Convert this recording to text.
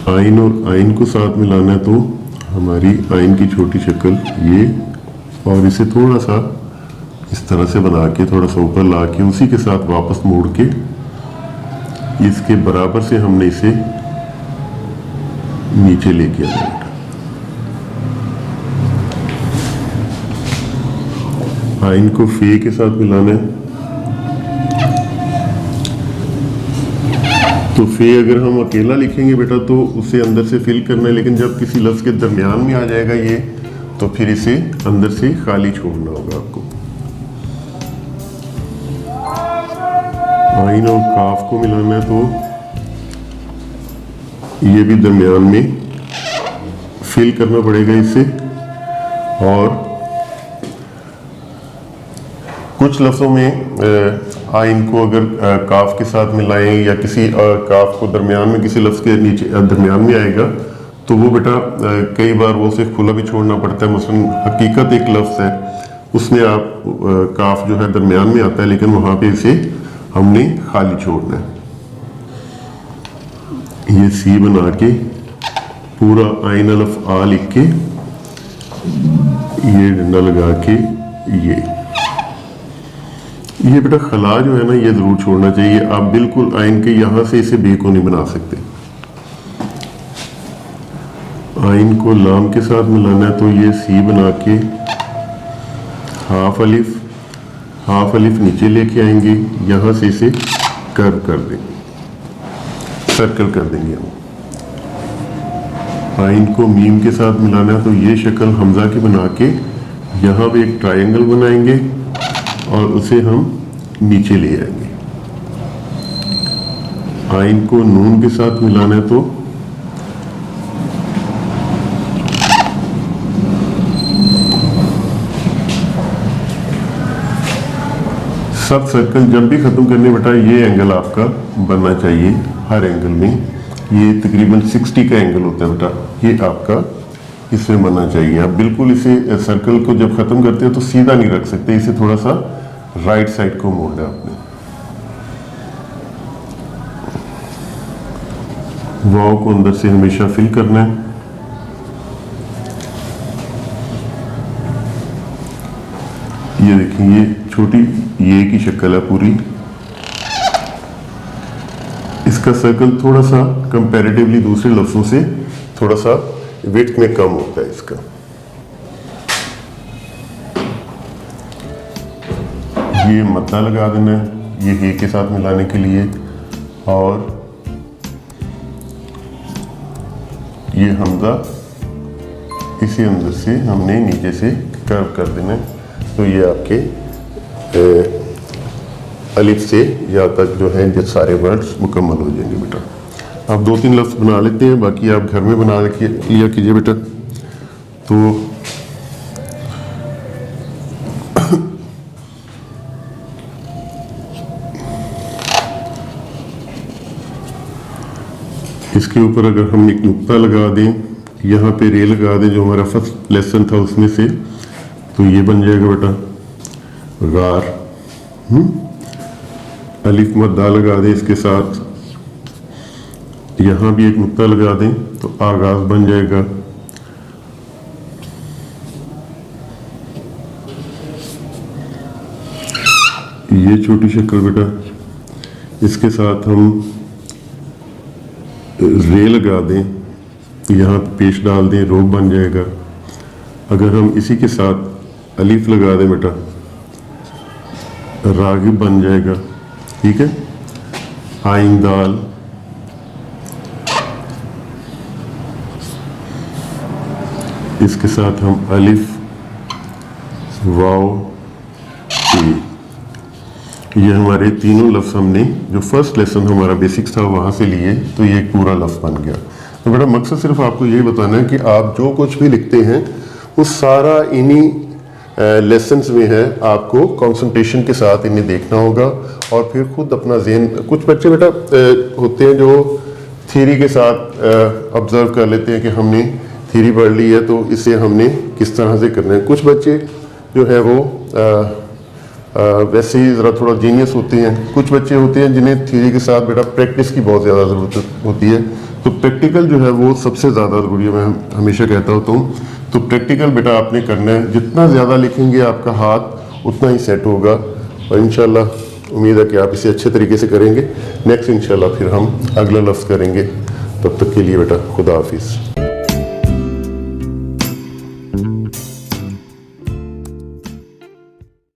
आइन और आइन को साथ मिलाना है, तो हमारी आइन की छोटी शक्ल ये, और इसे थोड़ा सा इस तरह से बना के थोड़ा सा ऊपर ला के उसी के साथ वापस मोड़ के इसके बराबर से हमने इसे नीचे लेके आना है। आइन को फे के साथ मिलाना है, तो फे अगर हम अकेला लिखेंगे बेटा तो उसे अंदर से फिल करना है, लेकिन जब किसी लफ्ज़ के दरमियान में आ जाएगा ये, तो फिर इसे अंदर से खाली छोड़ना होगा आपको। आइन और काफ को मिलाना है, तो ये भी दरमियान में फिल करना पड़ेगा इसे। और कुछ लफ्ज़ों में आइन को अगर काफ के साथ मिलाएं या किसी काफ को दरमियान में किसी लफ्ज़ के नीचे दरमियान में आएगा, तो वो बेटा कई बार वो सिर्फ खुला भी छोड़ना पड़ता है। मसलन हकीकत एक लफ्ज़ है, उसमें आप काफ जो है दरमियान में आता है, लेकिन वहाँ पे इसे हमने खाली छोड़ना है। ये सी बना के पूरा आइन अलफ आ लिख के ये डंडा लगा के ये बेटा खला जो है ना, ये जरूर छोड़ना चाहिए। आप बिल्कुल आइन के यहां से इसे बे को नहीं बना सकते। आइन को लाम के साथ मिलाना है, तो ये सी बना के हाफ अलिफ नीचे लेके आएंगे, यहां से इसे कर्व कर देंगे, सर्कल कर देंगे हम। आइन को मीम के साथ मिलाना है, तो ये शक्ल हमजा की बना के यहाँ पे एक ट्रायंगल बनाएंगे और उसे हम नीचे ले आएंगे। आइन को नून के साथ मिलाना है, तो सब सर्कल जब भी खत्म करने बेटा ये एंगल आपका बनना चाहिए। हर एंगल में ये तकरीबन 60 का एंगल होता है बेटा, ये आपका इसमें बनना चाहिए। आप बिल्कुल इसे सर्कल को जब खत्म करते हो तो सीधा नहीं रख सकते, इसे थोड़ा सा राइट साइड को मोड़ना है आपने। वाव को अंदर से हमेशा फिल करना है। ये देखिए, ये छोटी ये की शक्ल है पूरी। इसका सर्कल थोड़ा सा कंपैरेटिवली दूसरे लफ्जों से थोड़ा सा विड्थ में कम होता है इसका। ये मद्दा लगा देना है ये हे के साथ मिलाने के लिए, और ये हमजा इसी अंदर से हमने नीचे से कर्व कर देना है। तो ये आपके अलिफ से या तक जो है ये सारे वर्ड्स मुकम्मल हो जाएंगे बेटा। आप 2-3 लफ्ज़ बना लेते हैं, बाकी आप घर में बना लिया कीजिए बेटा। तो इसके ऊपर अगर हम एक नुक्ता लगा दें, यहाँ पे रे लगा दें जो हमारा फर्स्ट लेसन था उसमें से, तो ये बन जाएगा बेटा गार। अलिफ मद्दा लगा दें इसके साथ, यहाँ भी एक नुक्ता लगा दें तो आगाज बन जाएगा। ये छोटी शक्ल बेटा, इसके साथ हम रे लगा दें, यहाँ पेश डाल दें, रोग बन जाएगा। अगर हम इसी के साथ अलिफ लगा दें बेटा, रागिब बन जाएगा। ठीक है, आइन दाल, इसके साथ हम अलिफ वाव ए, ये हमारे तीनों लफ्ज़ हमने जो फर्स्ट लेसन हमारा बेसिक्स था वहाँ से लिए, तो ये एक पूरा लफ्ज़ बन गया। तो बेटा मकसद सिर्फ आपको यही बताना है कि आप जो कुछ भी लिखते हैं वो सारा इन्हीं लेसन्स में है। आपको कंसंट्रेशन के साथ इन्हें देखना होगा और फिर खुद अपना ज़हन, कुछ बच्चे बेटा होते हैं जो थ्योरी के साथ ऑब्जर्व कर लेते हैं कि हमने थ्योरी पढ़ ली है तो इसे हमने किस तरह से करना है। कुछ बच्चे जो है वो वैसे ही ज़रा थोड़ा जीनियस होते हैं। कुछ बच्चे होते हैं जिन्हें थ्योरी के साथ बेटा प्रैक्टिस की बहुत ज़्यादा ज़रूरत होती है, तो प्रैक्टिकल जो है वो सबसे ज़्यादा ज़रूरी है, मैं हमेशा कहता हूँ तो प्रैक्टिकल बेटा आपने करना है, जितना ज़्यादा लिखेंगे आपका हाथ उतना ही सेट होगा, और इंशाल्लाह उम्मीद है कि आप इसे अच्छे तरीके से करेंगे। नेक्स्ट इंशाल्लाह फिर हम अगला लफ्ज़ करेंगे, तब तक के लिए बेटा खुदा हाफिज़।